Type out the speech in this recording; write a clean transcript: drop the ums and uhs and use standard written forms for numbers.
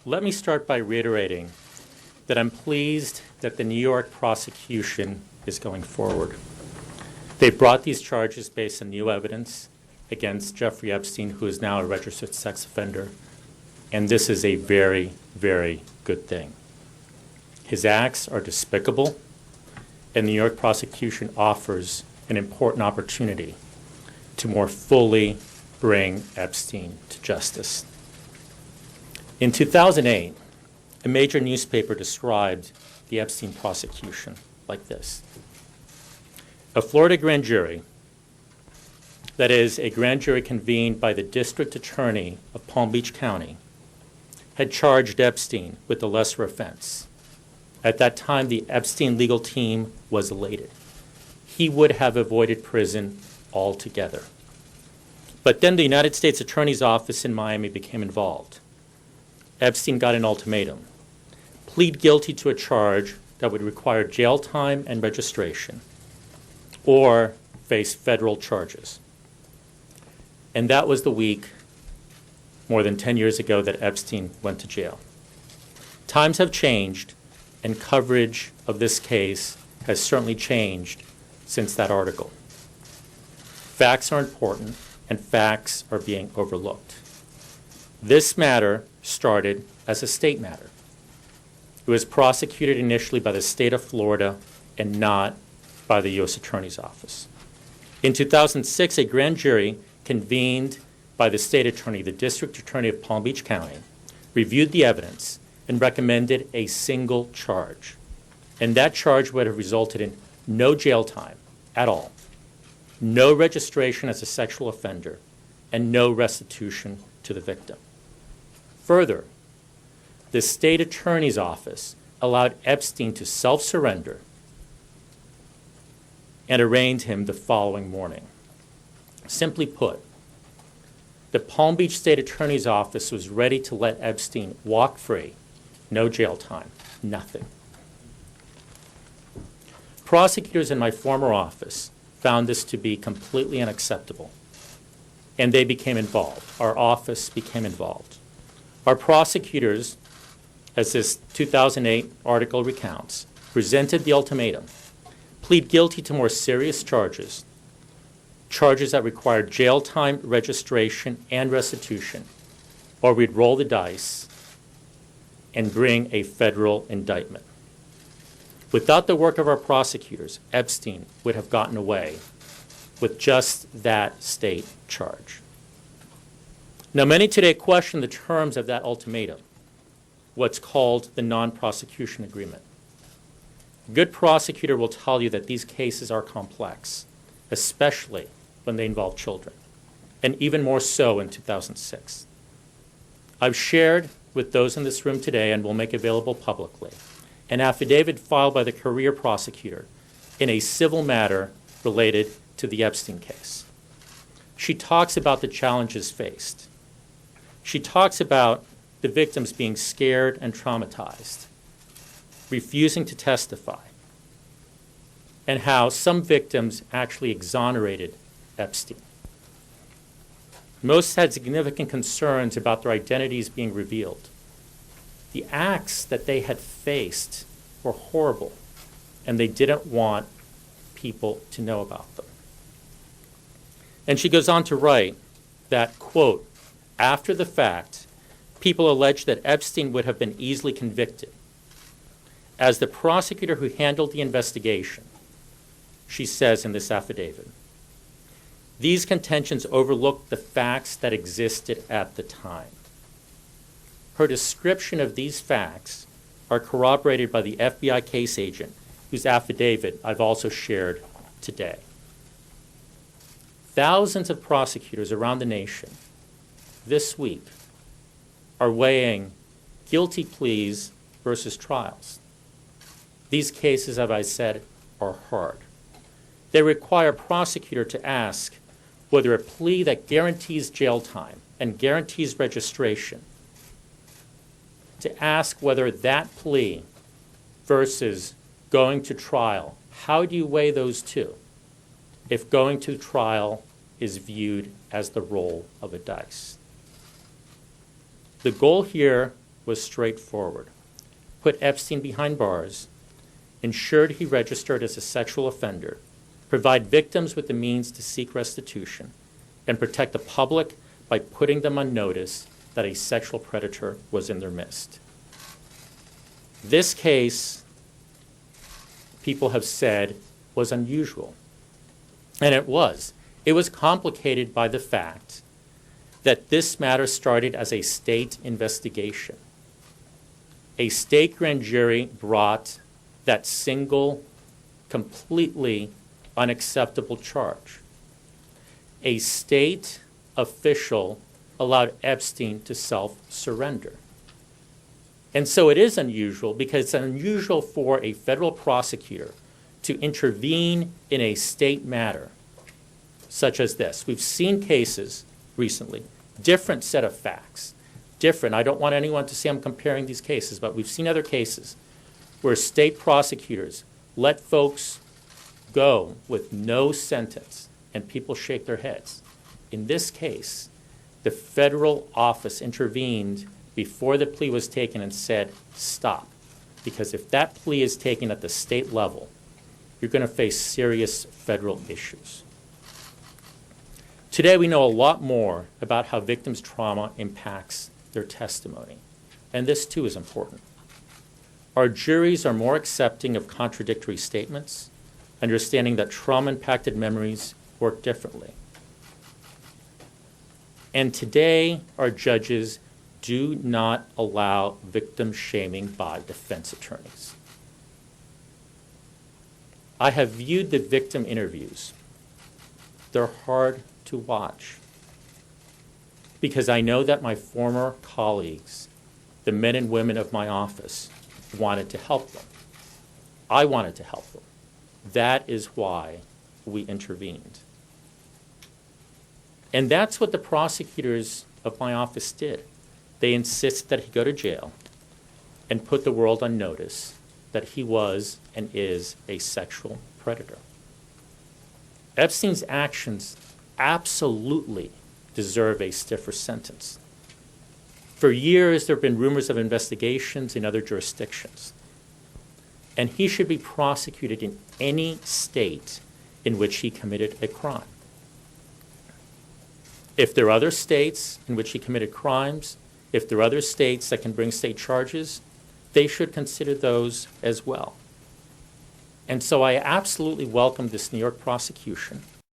Let me start by reiterating that I'm pleased that the New York prosecution is going forward. They brought these charges based on new evidence against Jeffrey Epstein, who is now a registered sex offender, and this is a very, very good thing. His acts are despicable, and the New York prosecution offers an important opportunity to more fully bring Epstein to justice. In 2008, a major newspaper described the Epstein prosecution like this. A Florida grand jury, that is, a grand jury convened by the district attorney of Palm Beach County, had charged Epstein with a lesser offense. At that time, the Epstein legal team was elated. He would have avoided prison altogether. But then the United States Attorney's Office in Miami became involved. Epstein got an ultimatum: plead guilty to a charge that would require jail time and registration, or face federal charges. And that was the week, more than 10 years ago, that Epstein went to jail. Times have changed, and coverage of this case has certainly changed since that article. Facts are important, and facts are being overlooked. This matter started as a state matter. It was prosecuted initially by the state of Florida and not by the U.S. Attorney's Office. In 2006, a grand jury convened by the state attorney, the district attorney of Palm Beach County, reviewed the evidence and recommended a single charge. And that charge would have resulted in no jail time at all, no registration as a sexual offender, and no restitution to the victim. Further, the state attorney's office allowed Epstein to self-surrender and arraigned him the following morning. Simply put, the Palm Beach State Attorney's Office was ready to let Epstein walk free, no jail time, nothing. Prosecutors in my former office found this to be completely unacceptable, and they became involved. Our office became involved. Our prosecutors, as this 2008 article recounts, presented the ultimatum: plead guilty to more serious charges, charges that require jail time, registration, and restitution, or we'd roll the dice and bring a federal indictment. Without the work of our prosecutors, Epstein would have gotten away with just that state charge. Now, many today question the terms of that ultimatum, what's called the non-prosecution agreement. A good prosecutor will tell you that these cases are complex, especially when they involve children, and even more so in 2006. I've shared with those in this room today, and will make available publicly, an affidavit filed by the career prosecutor in a civil matter related to the Epstein case. She talks about the challenges faced. She talks about the victims being scared and traumatized, refusing to testify, and how some victims actually exonerated Epstein. Most had significant concerns about their identities being revealed. The acts that they had faced were horrible, and they didn't want people to know about them. And she goes on to write that, quote, after the fact, people alleged that Epstein would have been easily convicted. As the prosecutor who handled the investigation, she says in this affidavit, these contentions overlooked the facts that existed at the time. Her description of these facts are corroborated by the FBI case agent, whose affidavit I've also shared today. Thousands of prosecutors around the nation this week are weighing guilty pleas versus trials. These cases, as I said, are hard. They require a prosecutor to ask whether a plea that guarantees jail time and guarantees registration, to ask whether that plea versus going to trial, how do you weigh those two if going to trial is viewed as the roll of a dice? The goal here was straightforward. Put Epstein behind bars, ensured he registered as a sexual offender, provide victims with the means to seek restitution, and protect the public by putting them on notice that a sexual predator was in their midst. This case, people have said, was unusual. And it was. It was complicated by the fact that this matter started as a state investigation. A state grand jury brought that single, completely unacceptable charge. A state official allowed Epstein to self-surrender. And so it is unusual because it's unusual for a federal prosecutor to intervene in a state matter such as this. We've seen cases recently, different set of facts, different. I don't want anyone to say I'm comparing these cases, but we've seen other cases where state prosecutors let folks go with no sentence and people shake their heads. In this case, the federal office intervened before the plea was taken and said, stop. Because if that plea is taken at the state level, you're going to face serious federal issues. Today, we know a lot more about how victims' trauma impacts their testimony. And this, too, is important. Our juries are more accepting of contradictory statements, understanding that trauma-impacted memories work differently. And today, our judges do not allow victim shaming by defense attorneys. I have viewed the victim interviews. They're hard to watch because I know that my former colleagues, the men and women of my office, wanted to help them. I wanted to help them. That is why we intervened. And that's what the prosecutors of my office did. They insisted that he go to jail and put the world on notice that he was and is a sexual predator. Epstein's actions absolutely deserve a stiffer sentence. For years, there have been rumors of investigations in other jurisdictions. And he should be prosecuted in any state in which he committed a crime. If there are other states in which he committed crimes, if there are other states that can bring state charges, they should consider those as well. And so I absolutely welcome this New York prosecution.